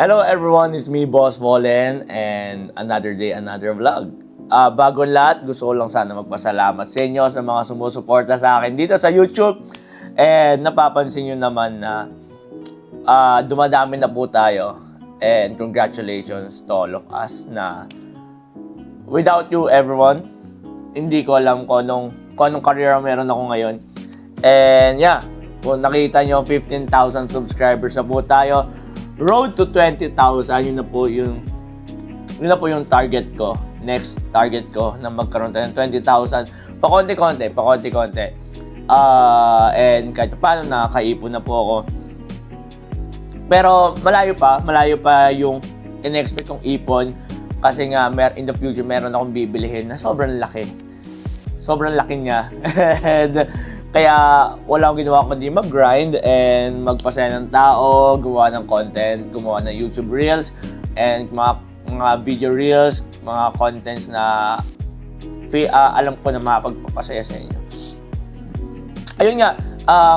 Hello everyone, it's me Boss Volen and another day, another vlog. Bago lahat, gusto ko lang sana magpasalamat sa inyo sa mga sumusuporta sa akin dito sa YouTube. And napapansin nyo naman na dumadami na po tayo. And congratulations to all of us na without you everyone, hindi ko alam kung anong career meron ako ngayon. And yeah, kung nakita nyo 15,000 subscribers na po tayo. Road to 20,000, yun na po yung target ko. Next target ko na magkaroon tayo ng 20,000. Pakonti-konti. And kahit paano nakakaipon na po ako. Pero malayo pa yung in-expect kong ipon. Kasi nga, in the future, meron akong bibilihin na sobrang laki. Sobrang laki niya. And kaya wala akong ginawa kundi mag-grind and magpasaya ng tao, gawa ng content, gumawa ng YouTube Reels, and mga video Reels, mga contents na alam ko na makapagpapasaya sa inyo. Ayun nga,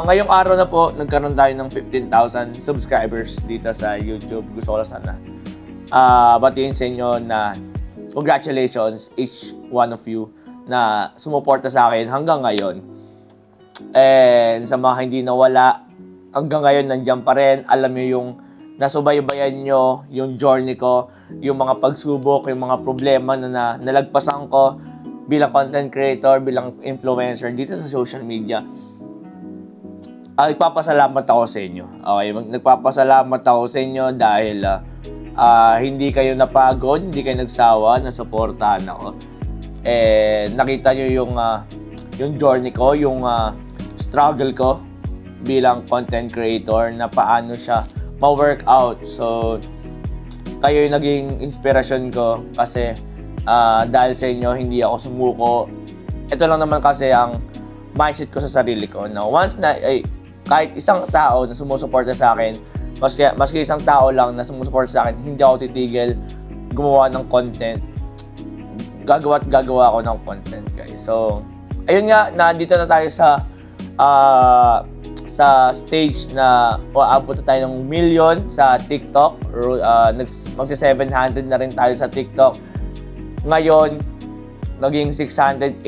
ngayong araw na po, nagkaroon tayo ng 15,000 subscribers dito sa YouTube. Gusto ko lang sana batiin sa inyo na congratulations each one of you na sumuporta sa akin hanggang ngayon. And sa mga hindi nawala, hanggang ngayon nandiyan pa rin. Alam nyo yung nasubaybayan nyo, yung journey ko, yung mga pagsubok, yung mga problema na nalagpasan ko bilang content creator, bilang influencer dito sa social media. Nagpapasalamat ako sa inyo. Okay, nagpapasalamat ako sa inyo dahil hindi kayo napagod, hindi kayo nagsawa, nasuportahan ako. Nakita nyo yung journey ko, yung struggle ko bilang content creator na paano siya ma-workout. So, kayo yung naging inspirasyon ko kasi dahil sa inyo, hindi ako sumuko. Ito lang naman kasi ang mindset ko sa sarili ko na once na, kahit isang tao na sumusuporta sa akin, maski isang tao lang na sumusuporta sa akin, hindi ako titigil gumawa ng content. Gagawa ako ng content, guys. So, ayun nga, nandito na tayo sa stage na aabot na tayo ng 1 million sa TikTok. Magsi-700 na rin tayo sa TikTok. Ngayon, naging 680,000.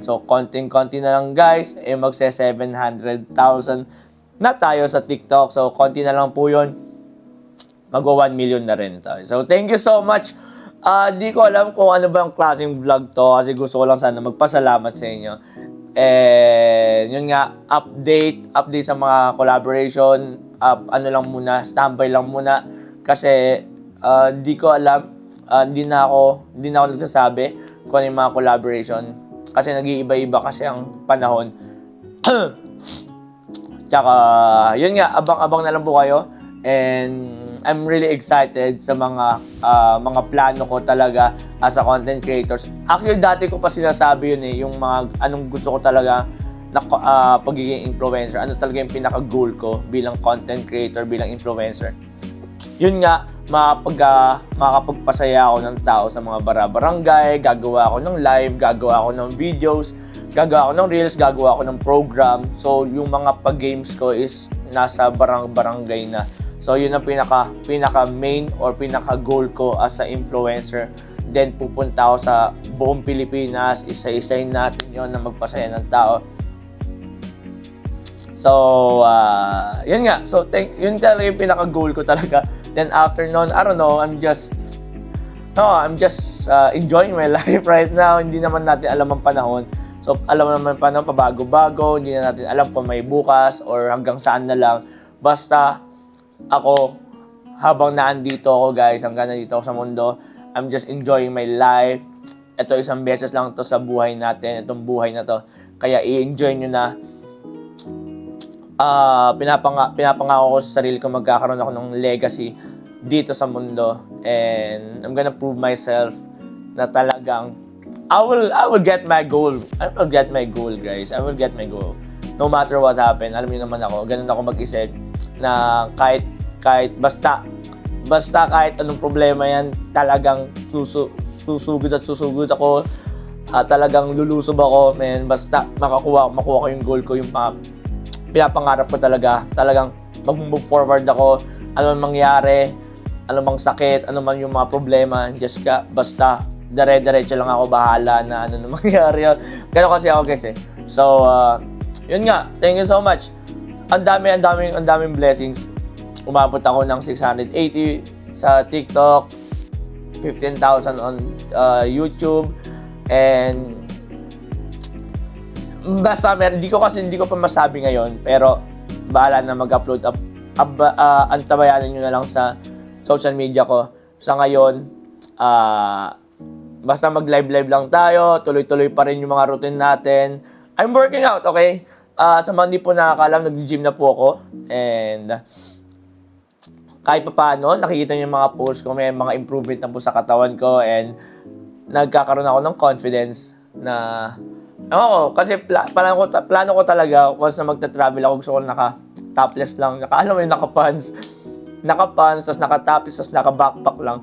So, konting-konti na lang, guys. Magsi-700,000 na tayo sa TikTok. So, konti na lang po yun. Mag-1 million na rin tayo. So, thank you so much. Di ko alam kung ano ba yung klaseng vlog to kasi gusto ko lang sana magpasalamat sa inyo. Yun nga, update sa mga collaboration, ano lang muna, standby lang muna kasi di ko alam, hindi na ako nagsasabi kung ano yung mga collaboration kasi nag-iiba-iba kasi ang panahon. Tsaka, yun nga, abang-abang na lang po kayo and I'm really excited sa mga plano ko talaga as a content creators. Actually, dati ko pa sinasabi yun yung mga anong gusto ko talaga na pagiging influencer. Ano talaga yung pinaka-goal ko bilang content creator, bilang influencer. Yun nga, makakapagpasaya ako ng tao sa mga barangay, gagawa ako ng live, gagawa ako ng videos, gagawa ako ng reels, gagawa ako ng program. So, yung mga pag-games ko is nasa barangay na. So, yun ang pinaka main or pinaka goal ko as a influencer. Then, pupunta ako sa buong Pilipinas. Isa-isayin natin yun na magpasaya ng tao. So, yun nga. So, yun talaga yung pinaka goal ko talaga. Then, after nun, I don't know, I'm just enjoying my life right now. Hindi naman natin alam ang panahon. So, alam naman panahon, pabago-bago. Hindi na natin alam kung may bukas or hanggang saan na lang. Basta, ako, habang naandito ako, guys, hanggang nandito ako sa mundo, I'm just enjoying my life. Ito, isang beses lang to sa buhay natin, itong buhay na to. Kaya i-enjoy nyo na. Pinapangako ko sa sarili ko magkakaroon ako ng legacy dito sa mundo. And I'm gonna prove myself na talagang I will get my goal. I will get my goal, guys. I will get my goal. No matter what happen. Alam niyo naman ako, ganun ako mag-isip na kahit basta kahit anong problema yan, talagang susugod ako, talagang lulusob ako, man. Basta makuha ko yung goal ko, yung pinapangarap ko talagang mag-move forward ako, ano man mangyari, ano mang sakit, ano man yung mga problema, just basta dire-diretso lang ako, bahala na ano na mangyari. Ganun kasi ako guys eh. So, yun nga, thank you so much. Ang daming blessings. Umabot ako ng 680 sa TikTok, 15,000 on YouTube, and basta hindi ko pa masabi ngayon, pero bahala na mag-upload antabayanan nyo na lang sa social media ko. Sa ngayon, basta mag-live lang tayo, tuloy-tuloy pa rin yung mga routine natin. I'm working out, okay? Sa mga hindi po nakakalam, nag-gym na po ako, and kahit pa paano, nakikita niyo yung mga posts ko, may mga improvement na po sa katawan ko, and nagkakaroon ako ng confidence na kasi plano ko talaga once na magta-travel ako, gusto ko naka-topless lang, alam mo yung naka-pants, tapos naka-topless, tapos naka-backpack lang.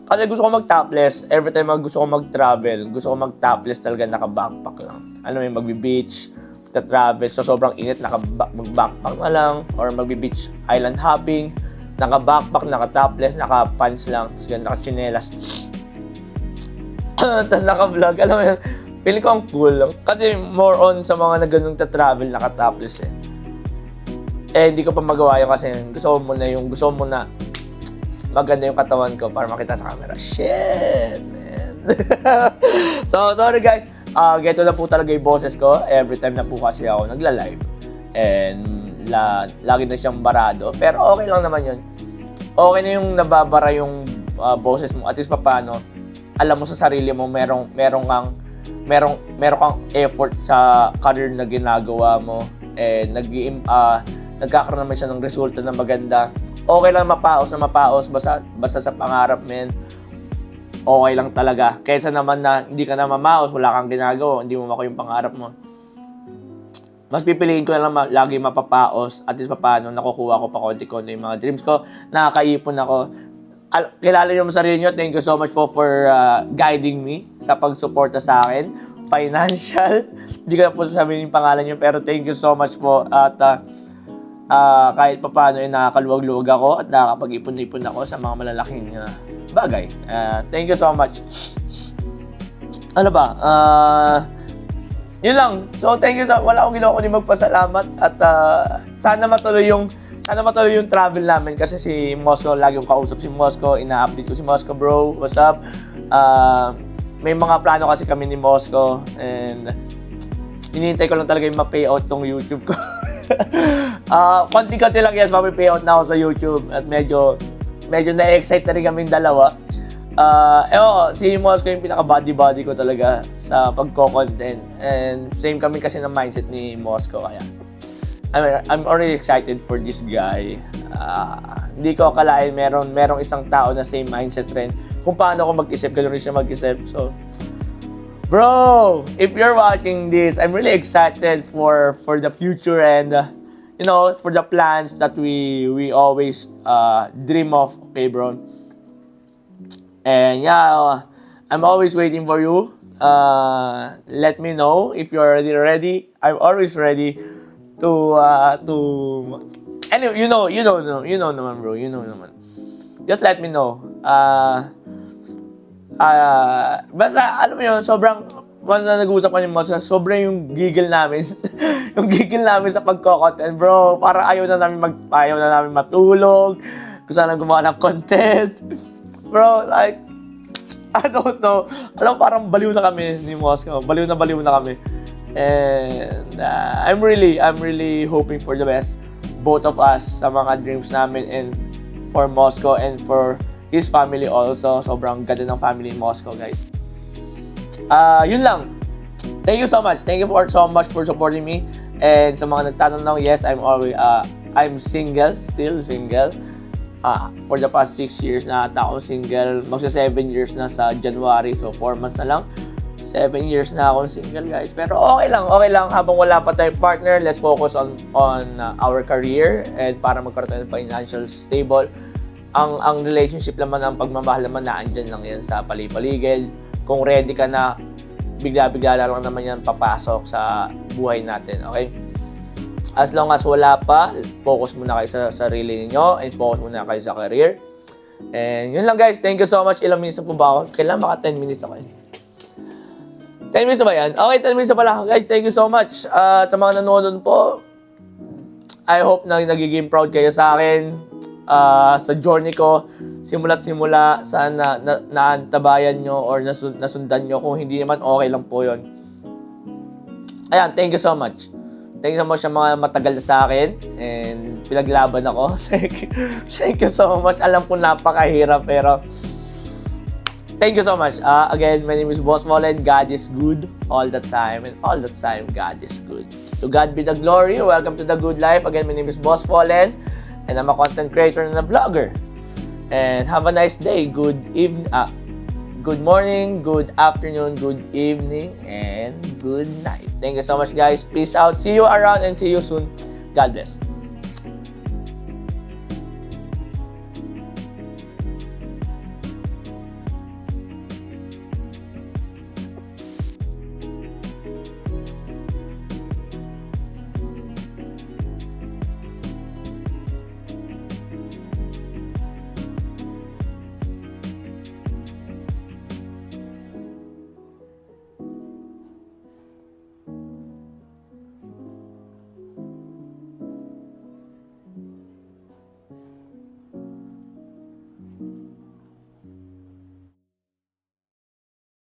Kasi gusto ko mag-topless, every time gusto ko mag-travel, gusto ko mag-topless talaga, naka-backpack lang. Alam mo yung magbe-beach, magta-travel, so sobrang init, mag-backpack na lang, or magbe-beach island hopping, naka-backpack, naka-topless, naka-pants lang, tapos naka-chinelas. Tapos naka-vlog, alam mo yun, feeling ko ang cool lang. Kasi more on sa mga na ganung travel naka-topless eh. Hindi ko pa magawa yun kasi gusto mo na maganda yung katawan ko para makita sa camera. Shit, man. So, sorry guys. Geto na po talaga yung boses ko every time na po kasi ako nagla-live. And lagi na siyang barado. Pero okay lang naman yun. Okay na yung nababara yung boses mo. At least paano, alam mo sa sarili mo meron kang effort sa career na ginagawa mo, nagkakaroon naman siya ng resulta na maganda. Okay lang mapaos, basta sa pangarap, men. Okay lang talaga. Kaysa naman na hindi ka na mamaos, wala kang ginagawa, hindi mo makuha yung pangarap mo. Mas pipiliin ko na lang lagi mapapaos, at least paano nakukuha ko pa konti-konti yung mga dreams ko, nakakaipon ako. Kilala niyo mo sarili niyo. Thank you so much po for guiding me sa pagsuporta sa akin. Financial. Hindi ko na po sasabihin yung pangalan niyo, pero thank you so much po. At kahit pa paano nakakaluwag-luwag ako at nakakapag-ipon-ipon ako sa mga malalaking bagay. Thank you so much. Ano ba? Yun lang. So, thank you. Wala akong ginawa kundi magpasalamat. At sana matuloy yung travel namin kasi si Moscow, lagi yung kausap si Moscow, ina-update ko si Moscow, bro, what's up? May mga plano kasi kami ni Moscow, and hinihintay ko lang talaga yung ma-payout tong YouTube ko. Konti-konti lang, yes, ma-payout na ako sa YouTube, at medyo na-excite na rin kaming dalawa. Si Moscow yung pinaka-body ko talaga sa pagko-content, and same kami kasi ng mindset ni Moscow, kaya I'm already excited for this guy. Hindi ko akalain merong isang tao na same mindset rin. Kung paano ako mag-isip, ganoon rin siya mag-isip. So, bro, if you're watching this, I'm really excited for the future, and for the plans that we always dream of. Okay, bro. And yeah, I'm always waiting for you. Let me know if you're already ready. I'm always ready to anyway, you know naman, bro. You know naman. Just let me know. Basta alam mo yun, sobrang once na nag-uusap kami mo, sobrang yung giggle namin sa pagko-content, bro. Para ayaw na namin matulog. Gusto na gumawa ng content. Bro, like, I don't know. Alam, parang baliw na kami ni Moscow. Baliw na kami. And I'm really hoping for the best, both of us, sa mga dreams namin, and for Moscow and for his family also. Sobrang ganda ng family in Moscow, guys. Yun lang. Thank you so much. Thank you so much for supporting me. And sa mga nagtatanong, yes, I'm single, still single. For the past 6 years na akong single. Magsa 7 years na sa January, so 4 months na lang. 7 years na akong single, guys. Pero okay lang. Habang wala pa tayong partner, let's focus on our career, and para magkaroon tayo ng financial stable. Ang relationship naman, ang pagmamahal naman, naandyan lang yan sa palipaligid. Kung ready ka na, bigla-bigla lang naman yan papasok sa buhay natin, okay? As long as wala pa, focus muna kayo sa sarili niyo and focus muna kayo sa career. And yun lang guys, thank you so much. Ilang minutes na po ba ako? Kailan baka 10 minutes ako 10 minutes na ba yan? Okay, 10 minutes na pala. Guys, thank you so much. Sa mga nanonood po, I hope na nagiging proud kayo sa akin. Sa journey ko, simula't simula, sana naantabayan nyo or nasundan nyo. Kung hindi naman, okay lang po yun. Ayan, thank you so much. Thank you so much sa mga matagal sa akin and pinaglaban ako. Thank you so much. Alam ko napakahirap pero thank you so much. Again, my name is Boss Fallen. God is good all the time and all the time God is good. To God be the glory. Welcome to the good life. Again, my name is Boss Fallen and I'm a content creator and a vlogger. And have a nice day. Good evening. Good morning, good afternoon, good evening, and good night. Thank you so much, guys. Peace out. See you around and see you soon. God bless.